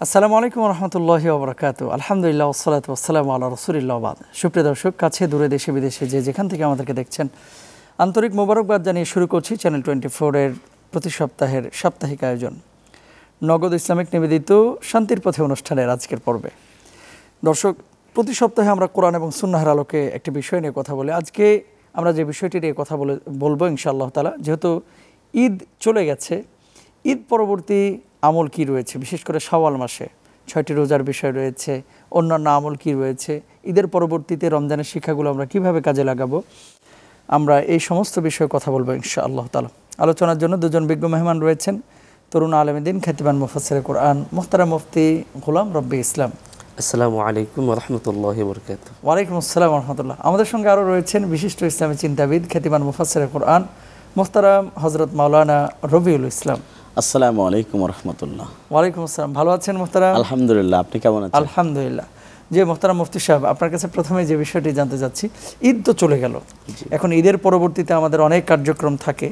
আসসালামু আলাইকুম রহমতুল্লাহি ওবরাকাতু। আলহামদুলিল্লাহ ওসসালাতু ওয়াসসালামু আলা রাসূলিল্লাহ বাদ। সুপ্রিয় দর্শক, কাছে দূরে দেশে বিদেশে যে যেখান থেকে আমাদেরকে দেখছেন, আন্তরিক মোবারকবাদ জানিয়ে শুরু করছি চ্যানেল 24 এর প্রতি সপ্তাহের সাপ্তাহিক আয়োজন নগদ ইসলামিক নিবেদিত শান্তির পথে অনুষ্ঠানের আজকের পর্বে। দর্শক, প্রতি সপ্তাহে আমরা কোরআন এবং সুন্নাহর আলোকে একটি বিষয় নিয়ে কথা বলি। আজকে আমরা যে বিষয়টি নিয়ে কথা বলবো ইনশাআল্লাহ তাআলা, যেহেতু ঈদ চলে গেছে, ঈদ পরবর্তী আমল কি রয়েছে, বিশেষ করে শাওয়াল মাসে 6টি রোজার বিষয় রয়েছে, অন্যান্য আমল কি রয়েছে, ঈদের পরবর্তীতে রমজানের শিক্ষাগুলো আমরা কিভাবে কাজে লাগাবো, আমরা এই সমস্ত বিষয়ে কথা বলবো ইনশাআল্লাহ তাআলা। আলোচনার জন্য দুজন বিজ্ঞ মেহমান রয়েছেন, তরুণ আলেম দ্বীন, খ্যাতিমান মুফাসসির কোরআন মুহতারাম মুফতি গোলাম রব্বী ইসলাম। আসসালামু আলাইকুম ওয়া রাহমাতুল্লাহি ওয়া বারাকাতুহু। ওয়া আলাইকুম আসসালাম ওয়া রাহমাতুল্লাহ। আমাদের সঙ্গে আরও রয়েছেন বিশিষ্ট ইসলামী চিন্তাবিদ, খ্যাতিমান মুফাসসির কোরআন মুহতারাম হযরত মাওলানা রবিউল ইসলাম। আসসালামু আলাইকুম ওয়া রাহমাতুল্লাহ। ওয়া আলাইকুম আসসালাম। ভালো আছেন মুহতারাম? আলহামদুলিল্লাহ, আপনি কেমন আছেন? আলহামদুলিল্লাহ। যে মুহতারাম মুফতি সাহেব, আপনার কাছে প্রথমে যে বিষয়টি জানতে চাচ্ছি, ঈদ তো চলে গেল, এখন ঈদের পরবর্তীতে আমাদের অনেক কার্যক্রম থাকে,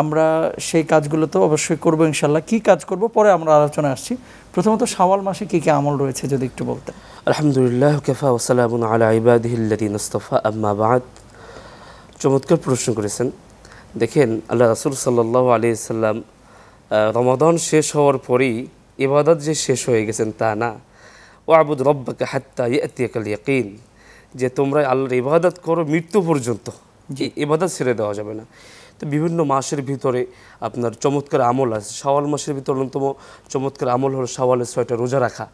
আমরা সেই কাজগুলো তো অবশ্যই করবো ইনশাআল্লাহ। কি কাজ করব পরে আমরা আলোচনা আসছি। প্রথমত শাওয়াল মাসে কি কি আমল রয়েছে যদি একটু বলতেন। আলহামদুলিল্লাহ কাফা ওয়া সালামুন আলা ইবাদিহিল্লাযিনা ইসতাফা, আম্মা বা'দ। চমৎকার প্রশ্ন করেছেন। দেখেন, আল্লাহ রাসূল সাল্লাল্লাহু আলাইহি সাল্লাম রমাদান শেষ হওয়ার পরেই ইবাদত যে শেষ হয়ে গেছেন তা না। ওয়াবুদ রব্বাকা হাত্তা ইয়াতিয়াকাল ইয়াকিন, যে তোমরা আল্লাহর ইবাদত করো মৃত্যু পর্যন্ত, এই ইবাদত ছেড়ে দেওয়া যাবে না। তো বিভিন্ন মাসের ভিতরে আপনার চমৎকার আমল আছে। শাওয়াল মাসের ভিতরে অন্যতম চমৎকার আমল হলো শাওয়ালের 6টা রোজা রাখা।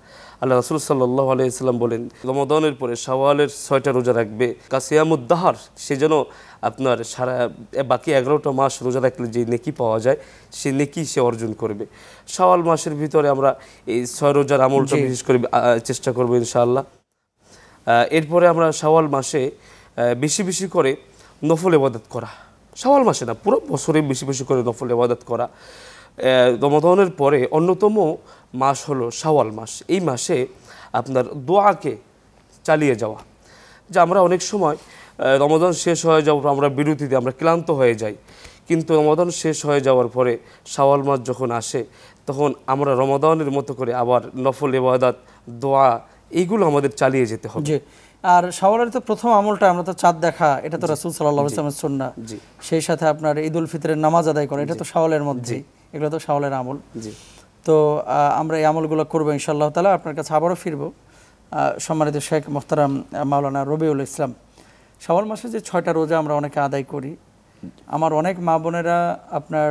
আল্লাহ রাসূল সাল্লাল্লাহু আলাইহি সাল্লাম বলেন, রমাদানের পরে শাওয়ালের 6টা রোজা রাখবে কাসিয়ামুদ্দাহার, সে যেন আপনার সারা বাকি 11টা মাস রোজা রাখলে যে নেকি পাওয়া যায় সে নেকি সে অর্জন করবে। শাওয়াল মাসের ভিতরে আমরা এই 6 রোজার আমলটা বিশেষ করে চেষ্টা করবো ইনশাআল্লাহ। এরপরে আমরা শাওয়াল মাসে বেশি বেশি করে নফল ইবাদত করা, শাওয়াল মাসে না পুরো বছরে বেশি বেশি করে নফল ইবাদত করা। রমাদানের পরে অন্যতম মাস হলো শাওয়াল মাস। এই মাসে আপনার দোয়াকে চালিয়ে যাওয়া, যে আমরা অনেক সময় রমাদান শেষ হয়ে যাওয়ার পর আমরা বিরতিতে আমরা ক্লান্ত হয়ে যাই, কিন্তু রমাদান শেষ হয়ে যাওয়ার পরে শাওয়াল মাস যখন আসে তখন আমরা রমাদানের মতো করে আবার নফল ইবাদত, দোয়া, এইগুলো আমাদের চালিয়ে যেতে হবে। আর শাওয়ালের তো প্রথম আমলটা আমরা তো চাঁদ দেখা, এটা তো রাসূল সাল্লাল্লাহু আলাইহি ওয়াসাল্লামের সুন্নাহ। সেই সাথে আপনার ঈদুল ফিতরের নামাজ আদায় করা, এটা তো শাওয়ালের মধ্যে, এগুলো তো শাওয়ালের আমল। তো আমরা এই আমলগুলো করবো ইনশাআল্লাহ তাআলা। আপনার কাছে আবারও ফিরবো সম্মানিত শেখ মুহতারাম মাওলানা রবিউল ইসলাম। শাওয়াল মাসে যে 6টা রোজা আমরা অনেকে আদায় করি, আমার অনেক মা বোনেরা আপনার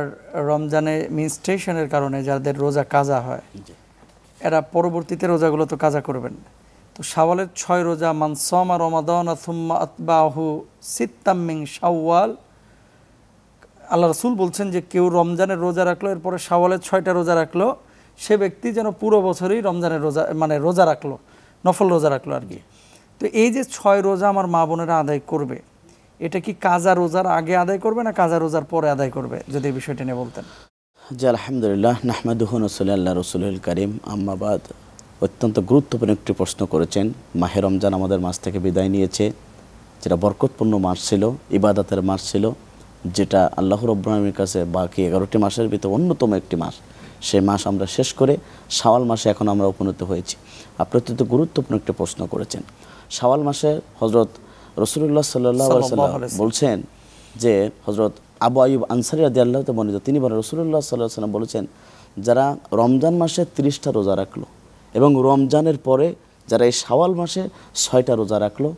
রমজানে মিনস্ট্রেশনের কারণে যাদের রোজা কাজা হয়, এরা পরবর্তীতে রোজাগুলো তো কাজা করবেন। তো শাওয়ালের 6 রোজা, মান সামা রমাদান সুম্মা আতবাহু সিত্তাম মিন শাওয়াল, আল্লাহ রাসূল বলছেন যে কেউ রমজানের রোজা রাখলো, এরপরে শাওয়ালের 6টা রোজা রাখলো, সে ব্যক্তি যেন পুরো বছরই রমজানের রোজা মানে রোজা রাখলো, নফল রোজা রাখলো আর কি। তো এই যে 6 রোজা আমার মা বোনেরা আদায় করবে, এটা কি কাজা রোজার আগে আদায় করবে না কাজা রোজার পরে আদায় করবে, যদি এই বিষয়টা নিয়ে বলতেন। জি আলহামদুলিল্লাহ, নাহমাদুহু ওয়া নুসাল্লি আলা রাসূলিল কারীম, আম্মা বাদ। অত্যন্ত গুরুত্বপূর্ণ একটি প্রশ্ন করেছেন। মাহে রমজান আমাদের মাস থেকে বিদায় নিয়েছে, যেটা বরকতপূর্ণ মাস ছিল, ইবাদতের মাস ছিল, যেটা আল্লাহ রাব্বুল আলামিনের কাছে বাকি 11টি মাসের ভিতর অন্যতম একটি মাস। সেই মাস আমরা শেষ করে শাওয়াল মাসে এখন আমরা উপনীত হয়েছি। আপনি অত্যন্ত গুরুত্বপূর্ণ একটি প্রশ্ন করেছেন। শাওয়াল মাসে হযরত রাসূলুল্লাহ সাল্লাল্লাহু আলাইহি ওয়াসাল্লাম বলছেন যে, হযরত আবু আইয়ুব আনসারী রাদিয়াল্লাহু তাআলা বর্ণিত, তিনি বলেন রাসূলুল্লাহ সাল্লাল্লাহু আলাইহি ওয়াসাল্লাম বলেছেন, যারা রমজান মাসে 30টা রোজা রাখলো এবং রমজানের পরে যারা এই শাওয়াল মাসে 6টা রোজা রাখলো,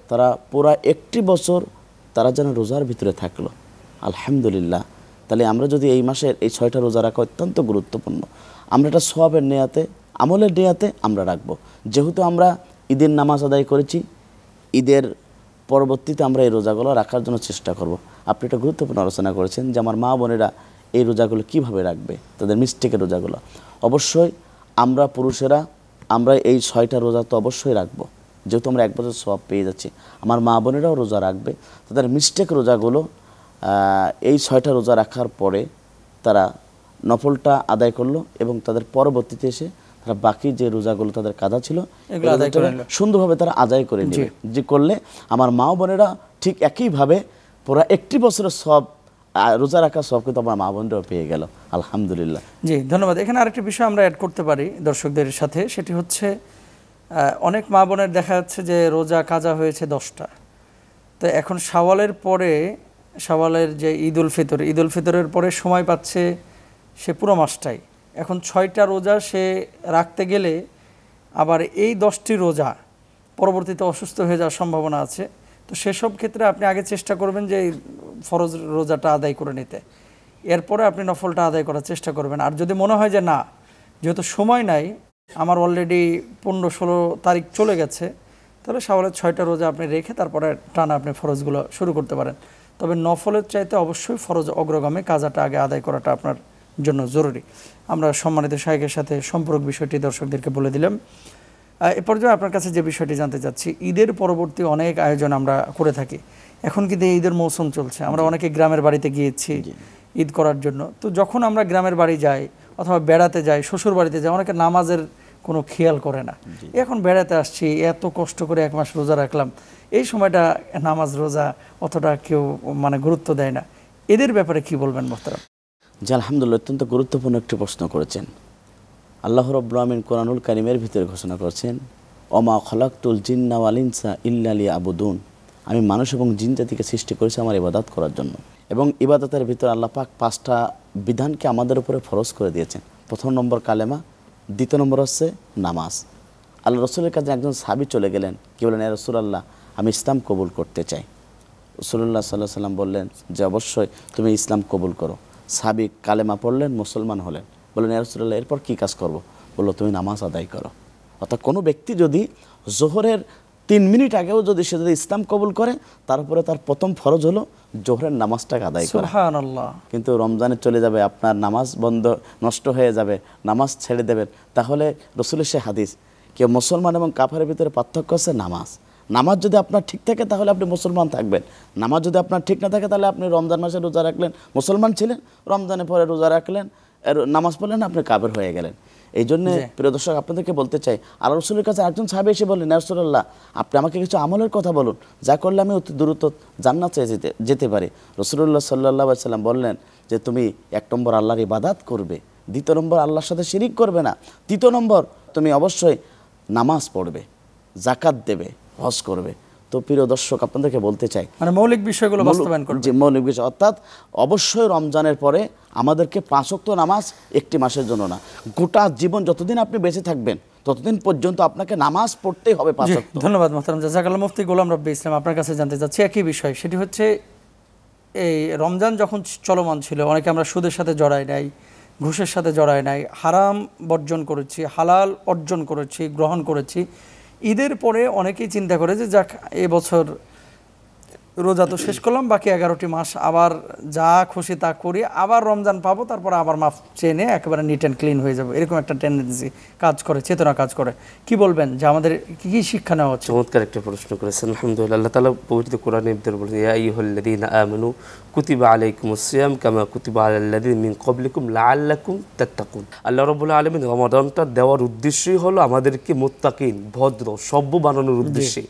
তারা পুরা একটি বছর তারা যেন রোজার ভিতরে থাকলো। আলহামদুলিল্লাহ। তাহলে আমরা যদি এই মাসের এই 6টা রোজা রাখা অত্যন্ত গুরুত্বপূর্ণ। আমরা এটা সওয়াবের নিয়াতে, আমলের নিয়াতে আমরা রাখবো। যেহেতু আমরা ঈদের নামাজ আদায় করেছি, ঈদের পরবর্তীতে আমরা এই রোজাগুলো রাখার জন্য চেষ্টা করব। আপনি এটা গুরুত্বপূর্ণ আলোচনা করেছেন যে আমার মা বোনেরা এই রোজাগুলো কিভাবে রাখবে, তাদের মিস্টেকের রোজাগুলো। অবশ্যই আমরা পুরুষেরা আমরা এই 6টা রোজা তো অবশ্যই রাখবো, যেহেতু আমরা 1 বছর সওয়াব পেয়ে যাচ্ছি। আমার মা বোনেরাও রোজা রাখবে, তাদের মিস্টেক রোজাগুলো এই 6টা রোজা রাখার পরে তারা নফলটা আদায় করলো এবং তাদের পরবর্তীতে এসে তারা বাকি যে রোজাগুলো তাদের কাজা ছিল সুন্দরভাবে তারা আদায় করে নেবে। যে করলে আমার মা বোনেরা ঠিক একইভাবে পুরো একটি বছরের সব রোজা রাখার সব কিন্তু আমার মা বোনরাও পেয়ে গেল, আলহামদুলিল্লাহ। জি ধন্যবাদ। এখানে আরেকটি বিষয় আমরা অ্যাড করতে পারি দর্শকদের সাথে, সেটি হচ্ছে অনেক মা বোনের দেখা যাচ্ছে যে রোজা কাজা হয়েছে 10টা, তো এখন শাওয়ালের পরে, শাওয়ালের যে ঈদ উল ফিতরের পরে সময় পাচ্ছে সে পুরো মাসটাই, এখন 6টা রোজা সে রাখতে গেলে আবার এই 10টি রোজা পরবর্তীতে অসুস্থ হয়ে যাওয়ার সম্ভাবনা আছে। তো সেসব ক্ষেত্রে আপনি আগে চেষ্টা করবেন যে এই ফরজ রোজাটা আদায় করে নিতে, এরপরে আপনি নফলটা আদায় করার চেষ্টা করবেন। আর যদি মনে হয় যে না, যেহেতু সময় নাই, আমার অলরেডি 15-16 তারিখ চলে গেছে, তাহলে শাওয়ালের 6টা রোজা আপনি রেখে তারপরে টানা আপনি ফরজগুলো শুরু করতে পারেন। তবে নফলের চাইতে অবশ্যই ফরজ অগ্রগামী, কাজাটা আগে আদায় করাটা আপনার জন্য জরুরি। আমরা সম্মানিত শাইখের সাথে সম্পর্ক বিষয়টি দর্শকদেরকে বলে দিলাম। এ পর্যায়ে আপনার কাছে যে বিষয়টি জানতে চাচ্ছি, ঈদের পরবর্তী অনেক আয়োজন আমরা করে থাকি, এখন কিন্তু ঈদের মৌসুম চলছে, আমরা অনেকে গ্রামের বাড়িতে গিয়েছি ঈদ করার জন্য। তো যখন আমরা গ্রামের বাড়ি যাই অথবা বেড়াতে যাই, শ্বশুর বাড়িতে যাই, অনেকে নামাজের কোনো খেয়াল করে না। এখন বেড়াতে আসছি, এত কষ্ট করে 1 মাস রোজা রাখলাম, এই সময়টা নামাজ রোজা অতটা কেউ মানে গুরুত্ব দেয় না। এদের ব্যাপারে কি বলবেন মোহতারাম? জি আলহামদুলিল্লাহ, অত্যন্ত গুরুত্বপূর্ণ একটি প্রশ্ন করেছেন। আল্লাহ রাব্বুল আমিন কোরআনুল কারীমের ভিতরে ঘোষণা করেছেন, ওমা খলাকতুল জিন্না ওয়াল ইনসা ইল্লা লিয়াবুদুন, আমি মানুষ এবং জিন জাতিকে সৃষ্টি করেছি আমার ইবাদত করার জন্য। এবং ইবাদতের ভিতরে আল্লাহ পাক 5টা বিধানকে আমাদের উপরে ফরজ করে দিয়েছেন। প্রথম নম্বর কালেমা, দ্বিতীয় নম্বর হচ্ছে নামাজ। আল্লাহ রসুলের কাছে একজন সাহাবী চলে গেলেন, কি বলেন, ইয়া রাসূলুল্লাহ আমি ইসলাম কবুল করতে চাই। রাসূলুল্লাহ সাল্লাল্লাহু আলাইহি ওয়াসাল্লাম বললেন যে অবশ্যই তুমি ইসলাম কবুল করো। সাহাবী কালেমা পড়লেন, মুসলমান হলেন। বললেন ইয়া রাসূলুল্লাহ এরপর কী কাজ করব? বললো তুমি নামাজ আদায় করো। অর্থাৎ কোনো ব্যক্তি যদি জোহরের 3 মিনিট আগেও যদি সে যদি ইসলাম কবুল করে, তারপরে তার প্রথম ফরজ হলো জোহরের নামাজটাকে আদায় করা। সুবহানাল্লাহ। কিন্তু রমজানে চলে যাবে, আপনার নামাজ বন্ধ, নষ্ট হয়ে যাবে, নামাজ ছেড়ে দেবেন। তাহলে রসুলের সে হাদিস, কেউ মুসলমান এবং কাফেরের ভিতরে পার্থক্য আছে নামাজ। নামাজ যদি আপনার ঠিক থাকে তাহলে আপনি মুসলমান থাকবেন, নামাজ যদি আপনার ঠিক না থাকে তাহলে আপনি রমজান মাসে রোজা রাখলেন, মুসলমান ছিলেন, রমজানের পরে রোজা রাখলেন, নামাজ পড়লেন, আপনি কাফের হয়ে গেলেন। এই জন্যে প্রিয় দর্শক আপনাদেরকে বলতে চাই, আল্লাহ রসুলের কাছে একজন সাহাবী এসে বললেন, ইয়া রাসূলুল্লাহ আপনি আমাকে কিছু আমলের কথা বলুন, যা করলে আমি অতি দ্রুত জান্নাতে যেতে পারি। রাসূলুল্লাহ সাল্লাল্লাহু আলাইহি ওয়াসাল্লাম বললেন যে তুমি 1 নম্বর আল্লাহর ইবাদত করবে, 2 নম্বর আল্লাহর সাথে শিরিক করবে না, 3 নম্বর তুমি অবশ্যই নামাজ পড়বে, যাকাত দেবে, হজ করবে। তো প্রিয় দর্শক আপনাদেরকে বলতে চাই, মানে মৌলিক বিষয়গুলো বাস্তবায়ন করবে। যে মৌলিক বিষয়, অর্থাৎ অবশ্যই রমজানের পরে আমাদেরকে 5 ওয়াক্ত নামাজ একটি মাসের জন্য না, গোটা জীবন যতদিন আপনি বেঁচে থাকবেন ততদিন পর্যন্ত আপনাকে নামাজ পড়তেই হবে 5 ওয়াক্ত। ধন্যবাদ মোহতারাম। জাযাকাল্লাহ। মুফতি গোলাম রব্বী ইসলাম, আপনার কাছে জানতে চাচ্ছি একই বিষয়, সেটি হচ্ছে এই রমজান যখন চলমান ছিল অনেকে আমরা সুদের সাথে জড়াই নাই, ঘুষের সাথে জড়াই নাই, হারাম বর্জন করেছি, হালাল অর্জন করেছি, গ্রহণ করেছি। ঈদের পরে অনেকেই চিন্তা করে যে যাক এবছর রোজা তো শেষ করলাম, বাকি 11টি মাস আবার যা খুশি তা করি, আবার রমজান পাবো, তারপর আবার মাফ চেয়ে নিয়ে একেবারে নিট অ্যান্ড ক্লিন হয়ে যাবে, এরকম একটা টেন্ডেন্সি কাজ করে, চেতনা কাজ করে। কি বলবেন যে আমাদের কি শিক্ষা নেওয়া হচ্ছে? চমৎকার একটা প্রশ্ন করেছেন, আলহামদুলিল্লাহ। আল্লাহ তাআলা পবিত্র কোরআনে বলেছেন, ইয়া আইয়ুহাল্লাযীনা আমানু কুতিবা আলাইকুমুস সিয়াম কামা কুতিবা আলাল্লাযীনা মিন ক্বাবলিকুম লাআল্লাকুম তাত্তাকুন। আল্লাহ রাব্বুল আলামিন রমাদানটা দেওয়ার উদ্দেশ্যই হলো আমাদেরকে মুত্তাকিন, ভদ্র, সভ্য বানানোর উদ্দেশ্যে।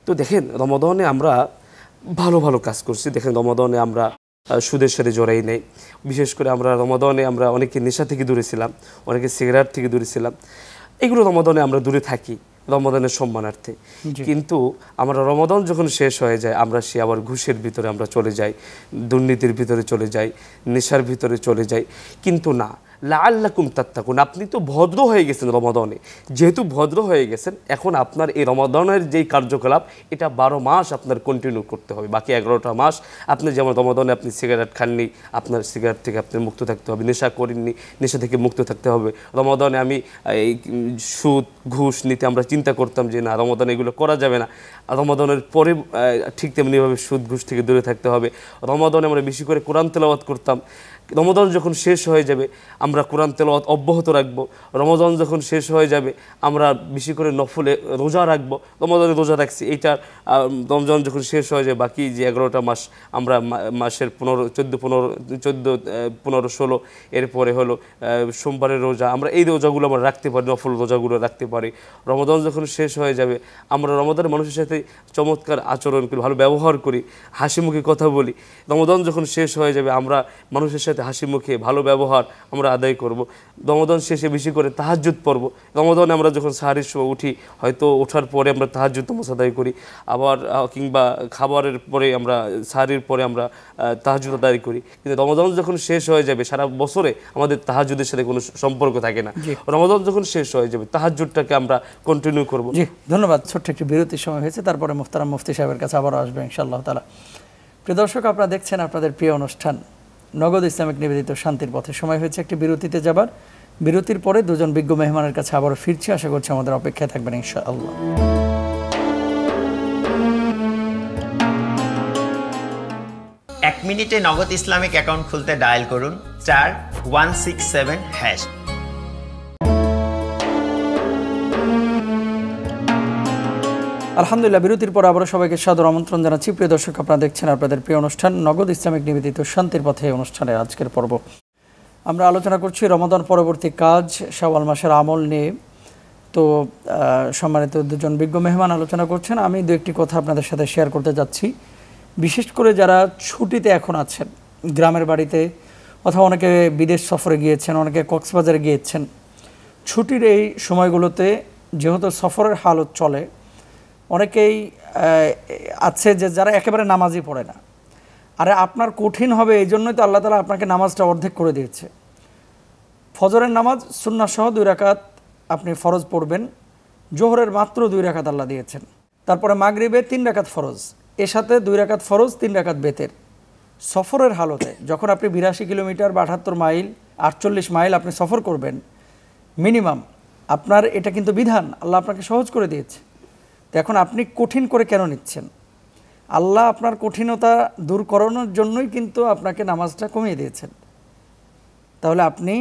তো দেখেন রমাদানে আমরা ভালো ভালো কাজ করছি। দেখেন রমাদানে আমরা সুদের সাথে জড়াই নেই, বিশেষ করে আমরা রমাদানে আমরা অনেকে নেশা থেকে দূরে ছিলাম, অনেকে সিগারেট থেকে দূরে ছিলাম, এগুলো রমাদানে আমরা দূরে থাকি রমাদানের সম্মানার্থে। কিন্তু আমরা রমাদান যখন শেষ হয়ে যায় আমরা সে আবার ঘুষের ভিতরে আমরা চলে যাই, দুর্নীতির ভিতরে চলে যাই, নেশার ভিতরে চলে যাই। কিন্তু না, লাআল্লাকুম তাত্তাকুন, আপনি তো ভদ্র হয়ে গেছেন রমাদানে, যেহেতু ভদ্র হয়ে গেছেন এখন আপনার এই রমাদানের যেই কার্যকলাপ এটা 12 মাস আপনার কন্টিনিউ করতে হবে। বাকি 11টা মাস আপনি যেমন রমাদানে আপনি সিগারেট খাননি, আপনার সিগারেট থেকে আপনি মুক্ত থাকতে হবে, নেশা করেননি, নেশা থেকে মুক্ত থাকতে হবে। রমাদানে আমি এই সুদ ঘুষ নিতে আমরা চিন্তা করতাম যে না রমাদানে এগুলো করা যাবে না, রমাদানের পরে ঠিক তেমনিভাবে সুদ ঘুষ থেকে দূরে থাকতে হবে। রমাদানে আমরা বেশি করে কোরআন তেলাওয়াত করতাম। রমাদান যখন শেষ হয়ে যাবে আমরা কোরআন তেলাওয়াত অব্যাহত রাখবো। রমাদান যখন শেষ হয়ে যাবে আমরা বেশি করে নফলে রোজা রাখবো। রমাদানে রোজা রাখছি, এইটা রমজান যখন শেষ হয়ে যায় বাকি যে 11টা মাস আমরা মাসের 15, 16 এরপরে হলো সোমবারের রোজা, আমরা এই রোজাগুলো আমরা রাখতে পারি, নফল রোজাগুলো রাখতে পারি। রমাদান যখন শেষ হয়ে যাবে আমরা রমাদানের মানুষের সাথে চমৎকার আচরণ করি, ভালো ব্যবহার করি, হাসি মুখে কথা বলি। রমাদান যখন শেষ হয়ে যাবে আমরা মানুষের সাথে হাসি মুখে ভালো ব্যবহার আমরা আদায় করব। রমাদান শেষে বেশি করে তাহাজ্জুদ পড়ব। রমাদানে আমরা যখন সাহারির সময় উঠি, হয়তো ওঠার পরে আমরা তাহাজ্জুদ নামাজ আদায় করি, আবার কিংবা খাবারের পরে আমরা সাহারির পরে আমরা তাহাজ্জুদ আদায় করি। কিন্তু রমাদান যখন শেষ হয়ে যাবে সারা বছরে আমাদের তাহাজ্জুদের সাথে কোনো সম্পর্ক থাকে না। রমাদান যখন শেষ হয়ে যাবে তাহাজ্জুদটাকে আমরা কন্টিনিউ করব। জি ধন্যবাদ। ছোট্ট একটি বিরতির সময় হয়েছে, তারপরে মুহতারাম মুফতি সাহেবের কাছে আবারও আসবে ইনশাআল্লাহ তাআলা। প্রিয় দর্শক, আপনারা দেখছেন আপনাদের প্রিয় অনুষ্ঠান নগদ ইসলামিক নিবেদিত শান্তির পথে। সময় হয়েছে একটি বিরতিতে যাবার। বিরতির পরে দুজন বিজ্ঞ মেহমানের কাছে আবারও ফিরছি, আশা করছি আমাদের অপেক্ষায় থাকবেন ইনশাআল্লাহ। 1 মিনিটে নগদ ইসলামিক অ্যাকাউন্ট খুলতে ডায়াল করুন *167#। আলহামদুলিল্লাহ, বিরতির পর আবারও সবাইকে সাদর আমন্ত্রণ জানাচ্ছি। প্রিয় দর্শক, আপনারা দেখছেন আপনাদের প্রিয় অনুষ্ঠান নগদ ইসলামিক নিবেদিত শান্তির পথে অনুষ্ঠানের আজকের পর্ব। আমরা আলোচনা করছি রমাদান পরবর্তী কাজ, শাওয়াল মাসের আমল নিয়ে। তো সম্মানিত দুজন বিজ্ঞ মেহমান আলোচনা করছেন। আমি দু একটি কথা আপনাদের সাথে শেয়ার করতে যাচ্ছি। বিশেষ করে যারা ছুটিতে এখন আছেন গ্রামের বাড়িতে, অথবা অনেকে বিদেশ সফরে গিয়েছেন, অনেকে কক্সবাজারে গিয়েছেন, ছুটির এই সময়গুলোতে যেহেতু সফরের হালত চলে, অনেকেই আছে যে যারা একেবারে নামাজই পড়ে না। আরে আপনার কঠিন হবে এই জন্যই তো আল্লাহ তাআলা আপনাকে নামাজটা অর্ধেক করে দিয়েছে। ফজরের নামাজ সুন্নাহ সহ 2 রাকাত আপনি ফরজ পড়বেন, জোহরের মাত্র 2 রাকাত আল্লাহ দিয়েছেন। তারপরে মাগরিবে 3 রাকাত ফরজ, এর সাথে 2 রাকাত ফরজ, 3 রাকাত বেতের। সফরের হালতে যখন আপনি 82 কিলোমিটার বা 78 মাইল 48 মাইল আপনি সফর করবেন মিনিমাম, আপনার এটা কিন্তু বিধান, আল্লাহ আপনাকে সহজ করে দিয়েছে। তো এখন আপনি কঠিন করে কেন নিচ্ছেন? আল্লাহ আপনার কঠিনতা দূর করানোর জন্যই কিন্তু আপনাকে নামাজটা কমিয়ে দিয়েছেন। তাহলে আপনি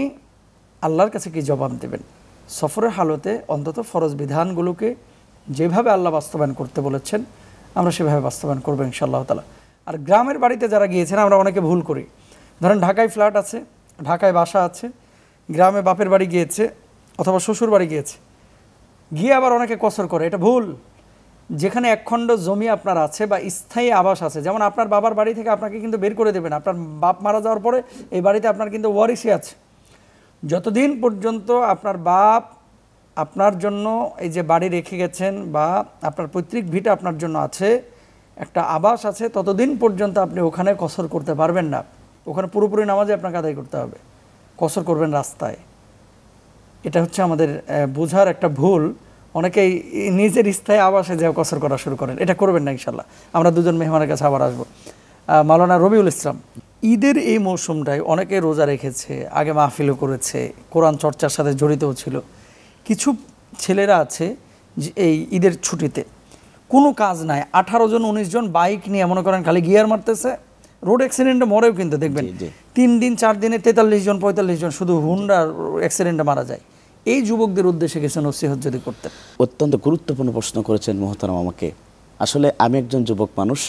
আল্লাহর কাছে কি জবাব দেবেন? সফরের হালতে অন্তত ফরজ বিধানগুলোকে যেভাবে আল্লাহ বাস্তবায়ন করতে বলেছেন আমরা সেভাবে বাস্তবায়ন করবো ইনশাআল্লাহ তাআলা। আর গ্রামের বাড়িতে যারা গিয়েছেন, আমরা অনেকে ভুল করি। ধরেন ঢাকায় ফ্ল্যাট আছে, ঢাকায় বাসা আছে, গ্রামে বাপের বাড়ি গিয়েছে অথবা শ্বশুর বাড়ি গিয়েছে, গিয়ে আবার অনেকে কসর করে। এটা ভুল। যেখানে 1 খণ্ড জমি আপনার আছে বা স্থায়ী আবাস আছে, যেমন আপনার বাবার বাড়ি থেকে আপনাকে কিন্তু বের করে দেবেন। আপনার বাপ মারা যাওয়ার পরে এই বাড়িতে আপনার কিন্তু ওয়ারিসি আছে। যতদিন পর্যন্ত আপনার বাপ আপনার জন্য এই যে বাড়ি রেখে গেছেন বা আপনার পৈতৃক ভিটা আপনার জন্য আছে, একটা আবাস আছে, ততদিন পর্যন্ত আপনি ওখানে কসর করতে পারবেন না। ওখানে পুরোপুরি নামাজে আপনাকে আদায় করতে হবে, কসর করবেন রাস্তায়। এটা হচ্ছে আমাদের বোঝার একটা ভুল। অনেকেই নিজের স্থায়ী আবাসে যে কসর করা শুরু করেন, এটা করবেন না ইনশাল্লাহ। আমরা দুজন মেহমানের কাছে আবার আসবো। মাওলানা রবিউল ইসলাম, ঈদের এই মৌসুমটায় অনেকে রোজা রেখেছে, আগে মাহফিলও করেছে, কোরআন চর্চার সাথে জড়িতও ছিল। কিছু ছেলেরা আছে যে এই ঈদের ছুটিতে কোনো কাজ নাই, 18 জন 19 জন বাইক নিয়ে মনে করেন খালি গিয়ার মারতেছে, রোড অ্যাক্সিডেন্টে মরেও কিন্তু দেখবেন 3 দিন 4 দিনে 43 জন 45 জন শুধু হুন্ডার অ্যাক্সিডেন্টে মারা যায়। এই যুবকদের উদ্দেশ্যে কিছু নসিহত যদি করতেন। অত্যন্ত গুরুত্বপূর্ণ প্রশ্ন করেছেন মোহতারাম আমাকে। আসলে আমি একজন যুবক মানুষ,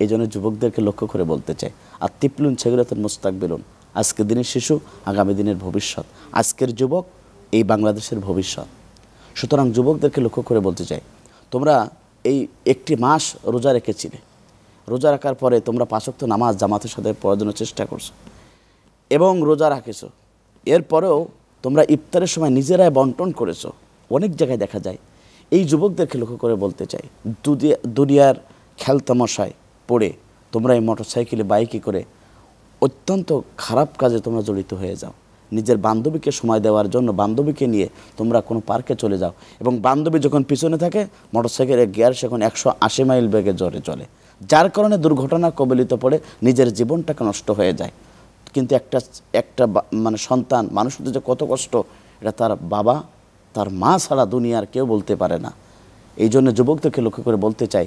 এই জন্য যুবকদেরকে লক্ষ্য করে বলতে চাই, আর তিপলুন সেগুলাতুন মুস্তাকবিলুন, আজকের দিনের শিশু আগামী দিনের ভবিষ্যৎ, আজকের যুবক এই বাংলাদেশের ভবিষ্যৎ। সুতরাং যুবকদেরকে লক্ষ্য করে বলতে চাই, তোমরা এই 1টি মাস রোজা রেখেছিলে, রোজা রাখার পরে তোমরা 5 ওয়াক্ত নামাজ জামাতের সাথে পড়ার জন্য চেষ্টা করছো এবং রোজা রাখেছো, এরপরেও তোমরা ইফতারের সময় নিজেরাই বন্টন করেছো। অনেক জায়গায় দেখা যায়। এই যুবকদেরকে লক্ষ্য করে বলতে চাই, দুনিয়ার খেলতামশায় পড়ে তোমরা এই মোটরসাইকেলে বাইকে করে অত্যন্ত খারাপ কাজে তোমরা জড়িত হয়ে যাও। নিজের বান্ধবীকে সময় দেওয়ার জন্য বান্ধবীকে নিয়ে তোমরা কোনো পার্কে চলে যাও এবং বান্ধবী যখন পিছনে থাকে মোটরসাইকেলের গিয়ার সেখন 180 মাইল বেগে জোরে চলে, যার কারণে দুর্ঘটনা কবলিত পড়ে নিজের জীবনটাকে নষ্ট হয়ে যায়। কিন্তু একটা মানে সন্তান মানুষ হতে যে কত কষ্ট, এটা তার বাবা তার মা ছাড়া দুনিয়ার কেউ বলতে পারে না। এই জন্য যুবকদেরকে লক্ষ্য করে বলতে চাই,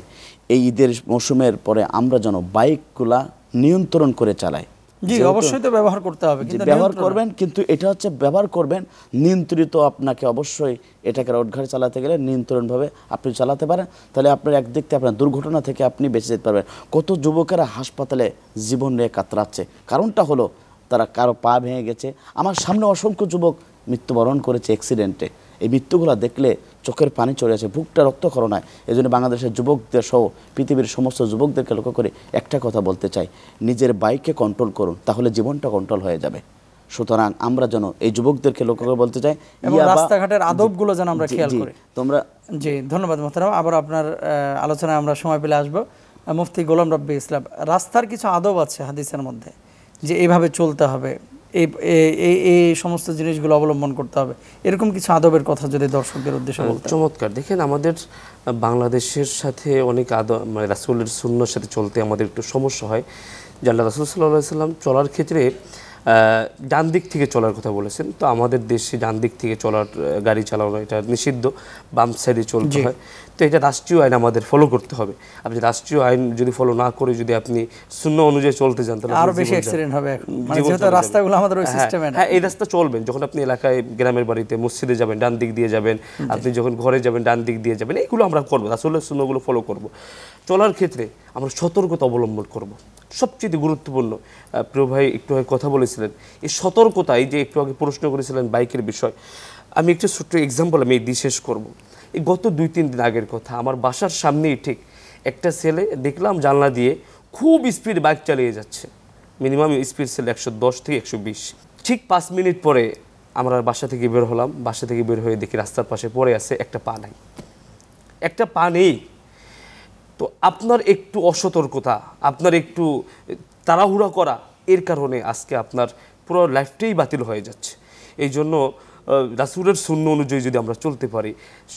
এই ঈদের মৌসুমের পরে আমরা যেন বাইকগুলা নিয়ন্ত্রণ করে চালাই। জি অবশ্যই তো ব্যবহার করতে হবে, কিন্তু ব্যবহার করবেন, কিন্তু এটা হচ্ছে ব্যবহার করবেন নিয়ন্ত্রিত। আপনাকে অবশ্যই এটাকে রোডঘাট চালাতে গেলে নিয়ন্ত্রণভাবে আপনি চালাতে পারেন, তাহলে আপনার একদিক থেকে আপনার দুর্ঘটনা থেকে আপনি বেঁচে যেতে পারবেন। কত যুবকেরা হাসপাতালে জীবন নিয়ে কাতরাচ্ছে, কারণটা হলো তারা কারো পা ভেঙে গেছে। আমার সামনে অসংখ্য যুবক মৃত্যুবরণ করেছে অ্যাক্সিডেন্টে। এই মৃত্যুগুলো দেখলে চোখের পানি চলে আসে, বুকটা রক্তক্ষরণায়। এই জন্য বাংলাদেশের যুবকদের সহ পৃথিবীর সমস্ত যুবকদেরকে লক্ষ্য করে একটা কথা বলতে চাই, নিজের বাইককে কন্ট্রোল করুন, তাহলে জীবনটা কন্ট্রোল হয়ে যাবে। সুতরাং আমরা যেন এই যুবকদেরকে লক্ষ্য করে বলতে চাই, এবং রাস্তাঘাটের আদবগুলো যেন আমরা খেয়াল করি। তোমরা জি ধন্যবাদ মোহতারাম। আবার আপনার আলোচনায় আমরা সময় পেলে আসবো। মুফতি গোলাম রব্বী ইসলাম, রাস্তার কিছু আদব আছে হাদিসের মধ্যে, যে এইভাবে চলতে হবে, এই সমস্ত জিনিসগুলো অবলম্বন করতে হবে, এরকম কিছু আদবের কথা যদি দর্শকদের উদ্দেশ্যে বলতে। চমৎকার। দেখেন, আমাদের বাংলাদেশের সাথে অনেক মানে রাসূলের সুন্নাহর সাথে চলতে আমাদের একটু সমস্যা হয়। যে আল্লাহ রাসূল সাল্লাল্লাহু আলাইহি সাল্লাম চলার ক্ষেত্রে ডান দিক থেকে চলার কথা বলেছেন। তো আমাদের দেশে ডান দিক থেকে চলার, গাড়ি চালানো এটা নিষিদ্ধ, বাম সাইডে চলতে হয়। তো এটা রাষ্ট্রীয় আইন আমাদের ফলো করতে হবে। আপনি রাষ্ট্রীয় আইন যদি ফলো না করে যদি আপনি সুন্নাহ অনুযায়ী চলতে যান, তাহলে আরো বেশি অ্যাক্সিডেন্ট হবে। মানে যেহেতু রাস্তাগুলো আমাদের ওই সিস্টেমে না। হ্যাঁ, এই রাস্তা চলবেন। যখন আপনি এলাকায়, গ্রামের বাড়িতে, মসজিদে যাবেন ডান দিক দিয়ে যাবেন, আপনি যখন ঘরে যাবেন ডান দিক দিয়ে যাবেন, এইগুলো আমরা করবো, রাসূলের সুন্নাহগুলো ফলো করব। চলার ক্ষেত্রে আমরা সতর্কতা অবলম্বন করব, সবচেয়ে গুরুত্বপূর্ণ। প্রিয় ভাই একটু আগে কথা বলেছিলেন এই সতর্কতা, এই যে একটু আগে প্রশ্ন করেছিলেন বাইকের বিষয়, আমি একটা ছোট্ট এক্সাম্পল আমি দিয়ে শেষ করব। এই গত 2-3 দিন আগের কথা, আমার বাসার সামনেই ঠিক একটা ছেলে দেখলাম জানলা দিয়ে খুব স্পিড বাইক চালিয়ে যাচ্ছে, মিনিমাম স্পিড ছিল 110 থেকে 120। ঠিক 5 মিনিট পরে আমরা বাসা থেকে বের হলাম, বাসা থেকে বের হয়ে দেখি রাস্তার পাশে পড়ে আছে, একটা পা নাই, একটা পা নেই। তো আপনার একটু অসতর্কতা, আপনার একটু তাড়াহুড়া করা, এর কারণে আজকে আপনার পুরো লাইফটাই বাতিল হয়ে যাচ্ছে। এই জন্য রাসূলের সুন্নাহ অনুযায়ী যদি আমরা চলতে পারি,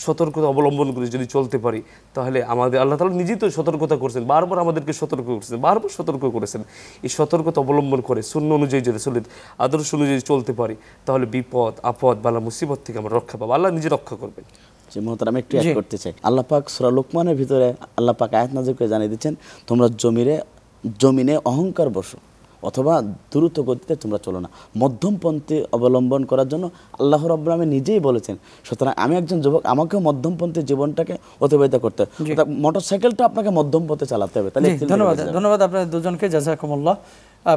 সতর্কতা অবলম্বন করে যদি চলতে পারি, তাহলে আমাদের আল্লাহ তাআলা নিজেই তো সতর্কতা করছেন, বারবার আমাদেরকে সতর্ক করছেন, বারবার সতর্ক করেছেন। এই সতর্কতা অবলম্বন করে সুন্নাহ অনুযায়ী যদি রাসূলের আদর্শ অনুযায়ী চলতে পারি, তাহলে বিপদ আপদ বালা মুসিবত থেকে আমরা রক্ষা পাবো, আল্লাহ নিজে রক্ষা করবেন। যে মোহতারাম একটু অ্যাড করতে চাই, আল্লাহ পাক সূরা লুকমানের ভিতরে আল্লাহ পাক আয়াত নাযিল করে জানিয়ে দিচ্ছেন, তোমরা জমিনে অহংকার বসো অথবা দ্রুত গতিতে তোমরা চলো না, মধ্যমপন্থী অবলম্বন করার জন্য আল্লাহ রাব্বুল আলামিন নিজেই বলেছেন। সুতরাং আমি একজন যুবক, আমাকেও মধ্যমপন্থী জীবনটাকে অতিবাহিত করতে হবে, মোটরসাইকেলটা আপনাকে মধ্যম পথে চালাতে হবে। তাহলে ধন্যবাদ আপনাদের দুজনকে, জাযাকুমুল্লাহ।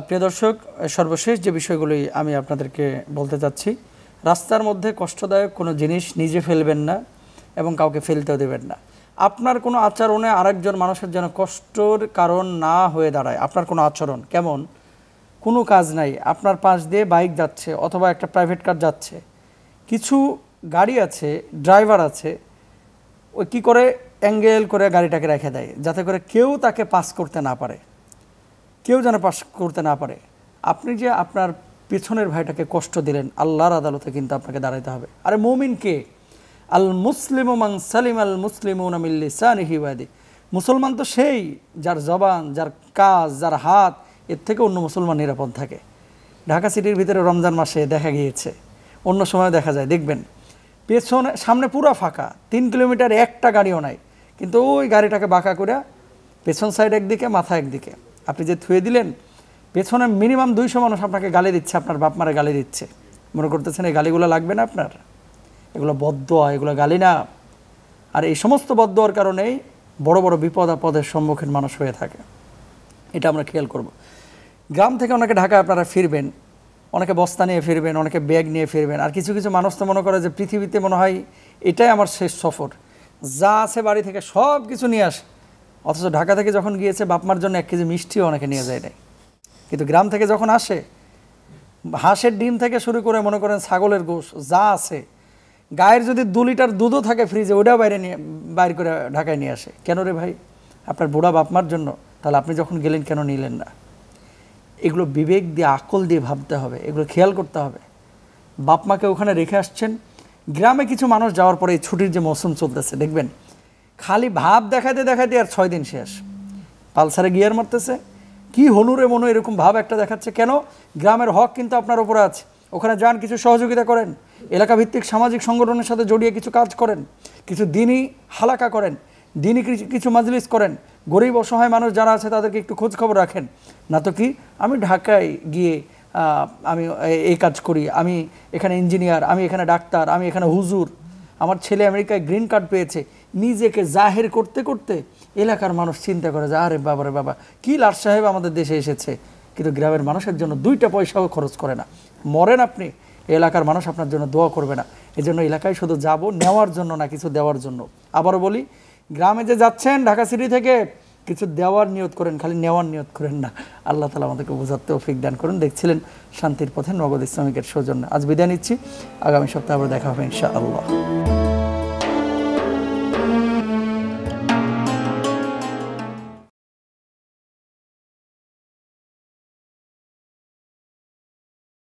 প্রিয় দর্শক, সর্বশেষ যে বিষয়গুলি আমি আপনাদেরকে বলতে চাচ্ছি, রাস্তার মধ্যে কষ্টদায়ক কোনো জিনিস নিজে ফেলবেন না এবং কাউকে ফেলতেও দেবেন না। আপনার কোনো আচরণে আরেকজন মানুষের যেন কষ্টর কারণ না হয়ে দাঁড়ায়। আপনার কোনো আচরণ কেমন, কোনো কাজ নাই, আপনার পাশ দিয়ে বাইক যাচ্ছে অথবা একটা প্রাইভেট কার যাচ্ছে, কিছু গাড়ি আছে, ড্রাইভার আছে, ওই কী করে অ্যাঙ্গেল করে গাড়িটাকে রেখে দেয় যাতে করে কেউ তাকে পাস করতে না পারে, কেউ যেন পাস করতে না পারে। আপনি যে আপনার পেছনের ভাইটাকে কষ্ট দিলেন, আল্লাহর আদালতে কিন্তু আপনাকে দাঁড়াইতে হবে। আরে মুমিন কে? আল মুসলিমু মান সালিম আল মুসলিমুনা মিন লিসানিহি ওয়া ইয়াদিহি। মুসলমান তো সেই যার জবান, যার কাজ, যার হাত, এর থেকে অন্য মুসলমান নিরাপদ থাকে। ঢাকা সিটির ভিতরে রমজান মাসে দেখা গিয়েছে, অন্য সময় দেখা যায়, দেখবেন পেছনে সামনে পুরো ফাঁকা, 3 কিলোমিটার একটা গাড়িও নাই, কিন্তু ওই গাড়িটাকে বাঁকা করে পেছন সাইড একদিকে, মাথা একদিকে, আপনি যে থুয়ে দিলেন, পেছনে মিনিমাম 200 মানুষ আপনাকে গালি দিচ্ছে, আপনার বাপ মারে গালি দিচ্ছে, মনে করতেছেন এই গালিগুলো লাগবে না আপনার? এগুলো বদদোয়া, এগুলো গালি না। আর এই সমস্ত বদদোয়ার কারণেই বড় বড় বিপদ আপদের সম্মুখীন মানুষ হয়ে থাকে, এটা আমরা খেয়াল করব। গ্রাম থেকে অনেকে ঢাকায় আপনারা ফিরবেন, অনেকে বস্তা নিয়ে ফিরবেন, অনেকে ব্যাগ নিয়ে ফিরবেন, আর কিছু কিছু মানুষ তো মনে করে যে পৃথিবীতে মনে হয় এটাই আমার শেষ সফর, যা আছে বাড়ি থেকে সব কিছু নিয়ে আসে, অথচ ঢাকা থেকে যখন গিয়েছে বাপমার জন্য 1 কেজি মিষ্টিও অনেকে নিয়ে যায় নাই। কিন্তু গ্রাম থেকে যখন আসে, হাঁসের ডিম থেকে শুরু করে মনে করেন ছাগলের গোশ যা আছে, গায়ের যদি 2 লিটার দুধও থাকে ফ্রিজে, ওটাও বাইরে করে ঢাকায় নিয়ে আসে। কেন রে ভাই? আপনার বুড়া বাপমার জন্য। তাহলে আপনি যখন গেলেন কেন নিলেন না? এগুলো বিবেক দিয়ে, আকল দিয়ে ভাবতে হবে, এগুলো খেয়াল করতে হবে। বাপমাকে ওখানে রেখে আসছেন, গ্রামে কিছু মানুষ যাওয়ার পরে এই ছুটির যে মৌসুম চলতেছে, দেখবেন খালি ভাব দেখাতে দেখাতে আর 6 দিন শেষ, পালসারে গিয়ার মারতেছে, কি হনুরে মনো এরকম ভাব একটা দেখাচ্ছে। কেন? গ্রামের হক কিন্তু আপনার উপরে আছে, ওখানে যান, কিছু সহযোগিতা করেন, এলাকা ভিত্তিক সামাজিক সংগঠনের সাথে জড়িয়ে কিছু কাজ করেন, কিছু দিনই হালাকা করেন, দিনই কিছু মাজলিস করেন, গরিব অসহায় মানুষ যারা আছে তাদেরকে একটু খোঁজ খবর রাখেন। না তো কি আমি ঢাকায় গিয়ে আমি এই কাজ করি, আমি এখানে ইঞ্জিনিয়ার, আমি এখানে ডাক্তার, আমি এখানে হুজুর, আমার ছেলে আমেরিকায় গ্রিন কার্ড পেয়েছে, নিজেকে জাহের করতে করতে এলাকার মানুষ চিন্তা করে যে আরে বাবা রে বাবা কি লাট সাহেব আমাদের দেশে এসেছে, কিন্তু গ্রামের মানুষের জন্য 2টা পয়সাও খরচ করে না। মরেন আপনি, এলাকার মানুষ আপনার জন্য দোয়া করবে না। এই জন্য এলাকায় শুধু যাব নেওয়ার জন্য না, কিছু দেওয়ার জন্য। আবারও বলি, গ্রামে যে যাচ্ছেন ঢাকা সিটি থেকে, কিছু দেওয়ার নিয়ত করেন, খালি নেওয়ার নিয়ত করেন না। আল্লাহ তাআলা আমাদেরকে বোঝার তৌফিক দান করুন। দেখছিলেন শান্তির পথে নগদ ইসলামিকের সৌজন্যে। আজ বিদায় নিচ্ছি, আগামী সপ্তাহে আবার দেখা হবে ইনশাআল্লাহ।